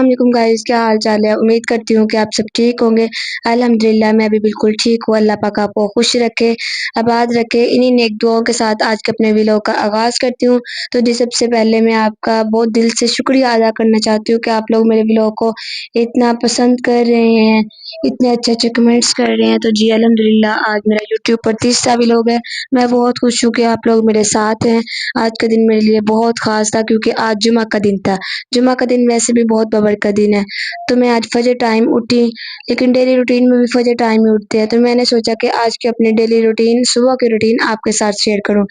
वालेकुम गाइस, क्या हाल चाल है। उम्मीद करती हूँ कि आप सब ठीक होंगे। अल्हम्दुलिल्लाह मैं भी बिल्कुल ठीक हूँ। अल्लाह पाक आपको खुश रखे, आबाद रखे। इन्हीं नेक दुआओं के साथ आज के अपने व्लॉग का आगाज़ करती हूँ। तो जी सबसे पहले मैं आपका बहुत दिल से शुक्रिया अदा करना चाहती हूँ कि आप लोग मेरे व्लॉग को इतना पसंद कर रहे हैं, इतने अच्छे कमेंट्स कर रहे हैं। तो जी अल्हम्दुलिल्लाह आज मेरा यूट्यूब पर 30रा व्लॉग है। मैं बहुत खुश हूँ कि आप लोग मेरे साथ हैं। आज का दिन मेरे लिए बहुत ख़ास था क्योंकि आज जुमा का दिन था। जुमा का दिन वैसे भी बहुत बबरकत दिन है। तो मैं आज फजर टाइम उठी, लेकिन डेली रूटीन में भी फजर टाइम ही उठते हैं। तो मैंने सोचा कि आज की अपनी डेली रूटीन, सुबह की रूटीन आपके साथ शेयर करूं।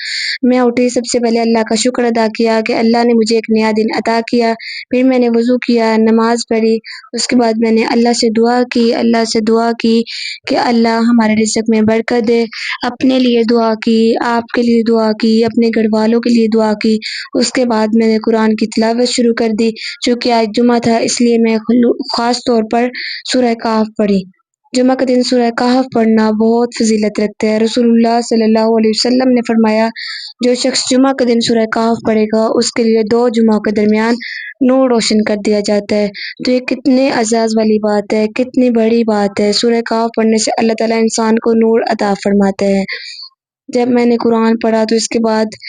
मैं उठी, सबसे पहले अल्लाह का शुक्र अदा किया कि अल्लाह ने मुझे एक नया दिन अता किया। फिर मैंने वज़ू किया, नमाज पढ़ी। उसके बाद मैंने अल्लाह से दुआ की कि अल्लाह हमारे रिज़्क़ में बरकत दे। अपने लिए दुआ की, आपके लिए दुआ की, अपने घर वालों के लिए दुआ की। उसके बाद मैंने कुरान की तिलावत शुरू कर दी। चूँकि आज जुमा था इसलिए मैं ख़ास तौर पर सूरह कहफ पढ़ी। जुमा के दिन सूरह कहफ पढ़ना बहुत फ़ज़ीलत रखते हैं। रसूलुल्लाह सल्लल्लाहु अलैहि वसल्लम ने फरमाया, जो शख़्स जुमा के दिन सूरह कहफ पढ़ेगा उसके लिए 2 जुमाओं के दरमियान नूर रोशन कर दिया जाता है। तो ये कितने एज़ाज़ वाली बात है, कितनी बड़ी बात है। सूरह कहफ पढ़ने से अल्लाह ताला इंसान को नूर अता फरमाते हैं। जब मैंने कुरान पढ़ा तो इसके बाद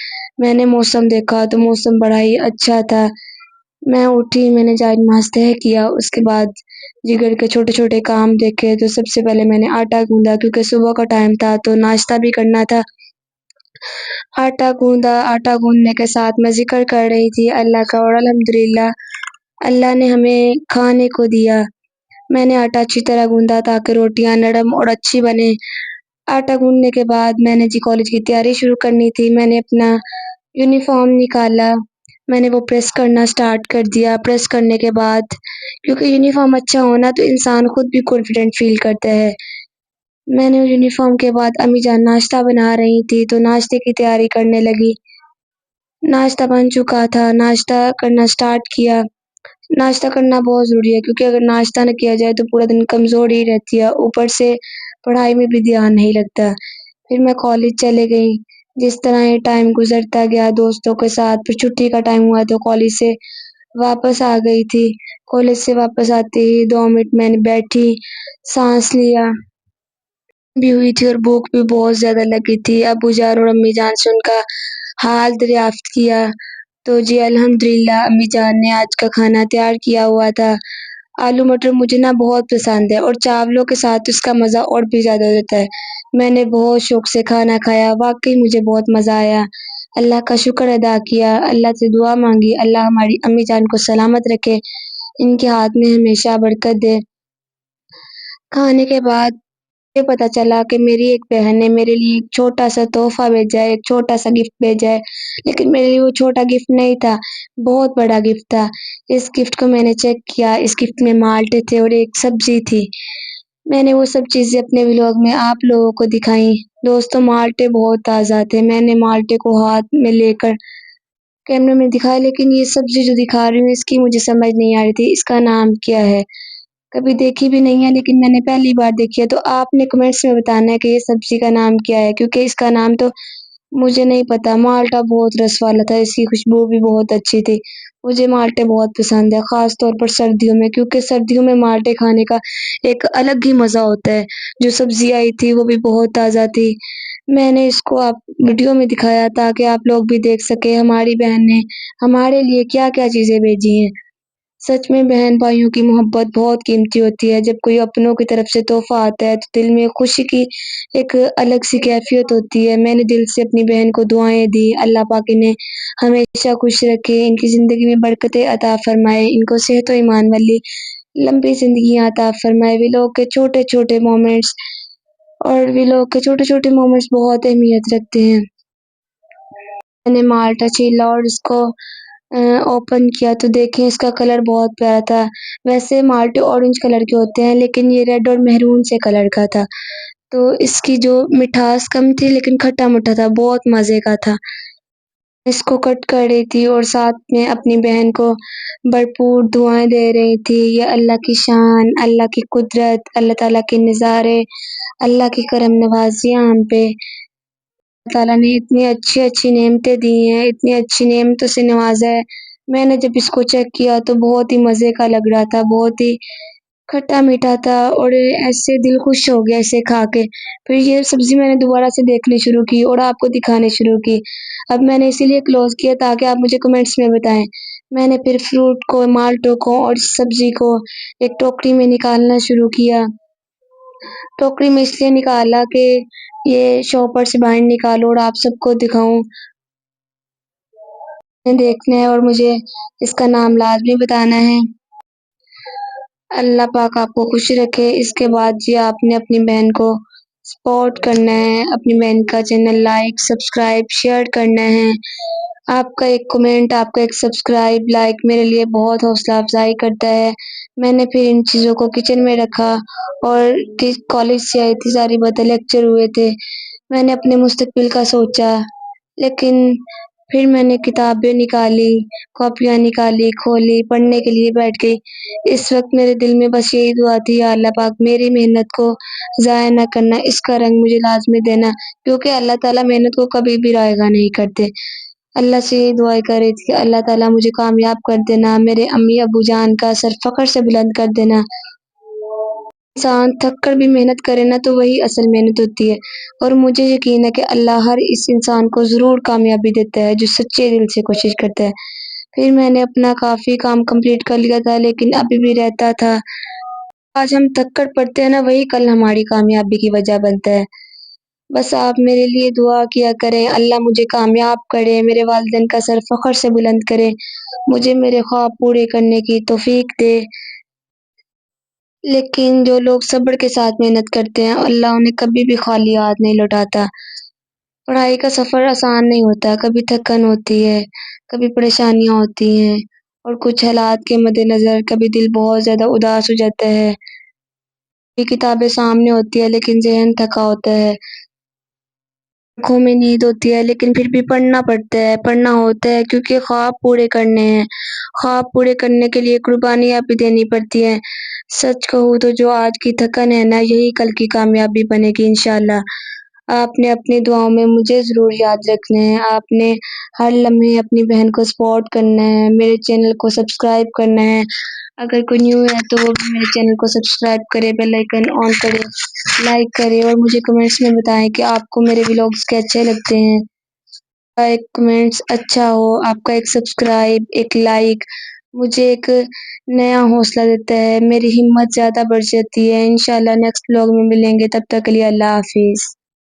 मैंने मौसम देखा तो मौसम बड़ा ही अच्छा था। मैं उठी, मैंने जाए नमाज़ तय किया। उसके बाद जी घर के छोटे-छोटे काम देखे। तो सबसे पहले मैंने आटा गूँधा क्योंकि सुबह का टाइम था तो नाश्ता भी करना था। आटा गूँधा, आटा गूँधने के साथ मैं ज़िक्र कर रही थी अल्लाह का और अल्हम्दुलिल्लाह अल्लाह ने हमें खाने को दिया। मैंने आटा अच्छी तरह गूँधा ताकि रोटियाँ नरम और अच्छी बने। आटा गूँधने के बाद मैंने जी कॉलेज की तैयारी शुरू करनी थी। मैंने अपना यूनिफ़ॉर्म निकाला, मैंने वो प्रेस करना स्टार्ट कर दिया। प्रेस करने के बाद क्योंकि यूनिफ़ॉर्म अच्छा हो ना तो इंसान खुद भी कॉन्फिडेंट फ़ील करता है। मैंने यूनिफ़ॉर्म के बाद अम्मी जान नाश्ता बना रही थी तो नाश्ते की तैयारी करने लगी। नाश्ता बन चुका था, नाश्ता करना स्टार्ट किया। नाश्ता करना बहुत ज़रूरी है क्योंकि अगर नाश्ता न किया जाए तो पूरा दिन कमज़ोरी ही रहती है, ऊपर से पढ़ाई में भी ध्यान नहीं लगता। फिर मैं कॉलेज चले गई। जिस तरह ये टाइम गुज़रता गया दोस्तों के साथ, फिर छुट्टी का टाइम हुआ तो कॉलेज से वापस आ गई थी। कॉलेज से वापस आते ही 2 मिनट मैंने बैठी, साँस लिया भी हुई थी और भूख भी बहुत ज़्यादा लगी थी। अब्बू जान और अम्मी जान से उनका हाल दरियाफ़्त किया। तो जी अल्हम्दुलिल्लाह अम्मी जान ने आज का खाना तैयार किया हुआ था। आलू मटर मुझे ना बहुत पसंद है और चावलों के साथ इसका मज़ा और भी ज़्यादा हो जाता है। मैंने बहुत शौक़ से खाना खाया, वाक़ई मुझे बहुत मज़ा आया। अल्लाह का शुक्र अदा किया, अल्लाह से दुआ माँगी, अल्लाह हमारी अम्मी जान को सलामत रखे, इनके हाथ में हमेशा बरकत दे। खाने के बाद ये पता चला कि मेरी एक बहन ने मेरे लिए एक छोटा-सा तोहफ़ा भेजा है, एक छोटा-सा गिफ्ट भेजा है, लेकिन मेरे लिए वो छोटा गिफ्ट नहीं था, बहुत बड़ा गिफ्ट था। इस गिफ्ट को मैंने चेक किया, इस गिफ्ट में माल्टे थे और एक सब्ज़ी थी। मैंने वो सब चीज़ें अपने व्लॉग में आप लोगों को दिखाई। दोस्तों माल्टे बहुत ताज़ा थे, मैंने माल्टे को हाथ में लेकर कैमरे में दिखाया, लेकिन ये सब्ज़ी जो दिखा रही हूँ इसकी मुझे समझ नहीं आ रही थी, इसका नाम क्या है? कभी देखी भी नहीं है लेकिन मैंने पहली बार देखी है। तो आपने कमेंट्स में बताना है कि ये सब्ज़ी का नाम क्या है? क्योंकि इसका नाम तो मुझे नहीं पता। माल्टा बहुत रस वाला था, इसकी खुशबू भी बहुत अच्छी थी। मुझे माल्टे बहुत पसंद है, ख़ास तौर पर सर्दियों में क्योंकि सर्दियों में माल्टे खाने का एक अलग ही मज़ा होता है। जो सब्ज़ी आई थी वो भी बहुत ताज़ा थी। मैंने इसको आप वीडियो में दिखाया ताकि आप लोग भी देख सकें हमारी बहन ने हमारे लिए क्या-क्या चीज़ें भेजी हैं। सच में बहन-भाइयों की मोहब्बत बहुत कीमती होती है। जब कोई अपनों की तरफ से तोहफ़ा आता है तो दिल में खुशी की एक अलग-सी कैफ़ियत होती है। मैंने दिल से अपनी बहन को दुआएँ दी, अल्लाह पाक इन्हें हमेशा खुश रखे, इनकी ज़िंदगी में बरकतें अता फ़रमाए, इनको सेहत व ईमान वाली लंबी ज़िंदगियाँ अता फ़रमाए। वे लोग के छोटे-छोटे मोमेंट्स और वे लोग के छोटे-छोटे मोमेंट्स बहुत अहमियत रखते हैं। मैंने माल्टा छीला और इसको ओपन किया तो देखें इसका कलर बहुत प्यारा था। वैसे माल्टे ऑरेंज कलर के होते हैं लेकिन ये रेड और मैरून से कलर का था। तो इसकी जो मिठास कम थी लेकिन खट्टा-मीठा था, बहुत मज़े का था। इसको कट कर रही थी और साथ में अपनी बहन को भरपूर दुआएँ दे रही थी। ये अल्लाह की शान, अल्लाह की कुदरत, अल्लाह ताला के नज़ारे, अल्लाह की करम नवाज़ियाँ हम पे। अल्लाह ताला ने इतनी अच्छी-अच्छी नेमतें दी हैं, इतनी अच्छी नेमतों से नवाज़ा है। میں نے جب اس کو چیک کیا تو بہت ہی مزے کا لگ رہا تھا، بہت ہی کھٹا میٹھا تھا اور ایسے دل خوش ہو گیا اسے کھا کے۔ پھر یہ سبزی میں نے دوبارہ سے دیکھنی شروع کی اور آپ کو دکھانی شروع کی۔ اب میں نے اسی لیے کلوز کیا تاکہ آپ مجھے کمنٹس میں بتائیں۔ میں نے پھر فروٹ کو، مالٹو کو اور سبزی کو ایک ٹوکری میں نکالنا شروع کیا۔ ٹوکری میں اس لیے نکالا کہ یہ شاپر سے باہر نکالو اور آپ سب کو دکھاؤں، دیکھنا ہے اور مجھے اس کا نام لازمی بتانا ہے۔ اللہ پاک آپ کو خوش رکھے۔ اس کے بعد جی آپ نے اپنی بہن کو سپورٹ کرنا ہے، اپنی بہن کا چینل لائک، سبسکرائب، شیئر کرنا ہے۔ آپ کا ایک کمنٹ، آپ کا ایک سبسکرائب، لائک میرے لیے بہت حوصلہ افزائی کرتا ہے۔ میں نے پھر ان چیزوں کو کچن میں رکھا اور کالج سے آئی تھی، ساری باتیں لیکچر ہوئے تھے، میں نے اپنے مستقبل کا سوچا، لیکن پھر میں نے کتابیں نکالی، کاپیاں نکالی، کھولی، پڑھنے کے لیے بیٹھ گئی۔ اس وقت میرے دل میں بس یہی دعا تھی، یا اللہ پاک میری محنت کو ضائع نہ کرنا، اس کا رنگ مجھے لازمی دینا، کیونکہ اللہ تعالیٰ محنت کو کبھی بھی رائیگاں نہیں کرتے۔ اللہ سے یہی دعا کر رہی تھی کہ اللہ تعالیٰ مجھے کامیاب کر دینا، میرے امی ابو جان کا سر فخر سے بلند کر دینا۔ انسان تھک کر بھی محنت کرے نا تو وہی اصل محنت ہوتی ہے، اور مجھے یقین ہے کہ اللہ ہر اس انسان کو ضرور کامیابی دیتا ہے جو سچے دل سے کوشش کرتا ہے۔ پھر میں نے اپنا کافی کام کمپلیٹ کر لیا تھا، لیکن ابھی بھی رہتا تھا۔ آج ہم تھک کر پڑھتے ہیں نا، وہی کل ہماری کامیابی کی وجہ بنتا ہے۔ بس آپ میرے لیے دعا کیا کریں، اللہ مجھے کامیاب کرے، میرے والدین کا سر فخر سے بلند کرے، مجھے میرے خواب پورے کرنے کی توفیق دے۔ لیکن جو لوگ صبر کے ساتھ محنت کرتے ہیں، اللہ انہیں کبھی بھی خالی ہاتھ نہیں لوٹاتا۔ پڑھائی کا سفر آسان نہیں ہوتا، کبھی تھکن ہوتی ہے، کبھی پریشانیاں ہوتی ہیں، اور کچھ حالات کے مد نظر کبھی دل بہت زیادہ اداس ہو جاتا ہے۔ یہ کتابیں سامنے ہوتی ہے لیکن ذہن تھکا ہوتا ہے، آنکھوں میں نیند ہوتی ہے، لیکن پھر بھی پڑھنا پڑتا ہے، پڑھنا ہوتا ہے، کیونکہ خواب پورے کرنے ہیں۔ خواب پورے کرنے کے لیے قربانیاں بھی دینی پڑتی ہیں۔ سچ کہوں تو جو آج کی تھکن ہے نا، یہی کل کی کامیابی بنے گی انشاءاللہ۔ آپ نے اپنی دعاؤں میں مجھے ضرور یاد رکھنا ہے، آپ نے ہر لمحے اپنی بہن کو سپورٹ کرنا ہے، میرے چینل کو سبسکرائب کرنا ہے۔ اگر کوئی نیو ہے تو وہ بھی میرے چینل کو سبسکرائب کرے، بیل آئیکن آن کرے، لائک کرے، اور مجھے کمنٹس میں بتائیں کہ آپ کو میرے ولاگز کیسے لگتے ہیں۔ آپ کا ایک کمنٹس اچھا ہو، آپ کا ایک سبسکرائب، ایک لائک مجھے ایک نیا حوصلہ دیتا ہے، میری ہمت زیادہ بڑھ جاتی ہے۔ انشاءاللہ نیکسٹ ولاگ میں ملیں گے، تب تک کے لیے اللہ حافظ۔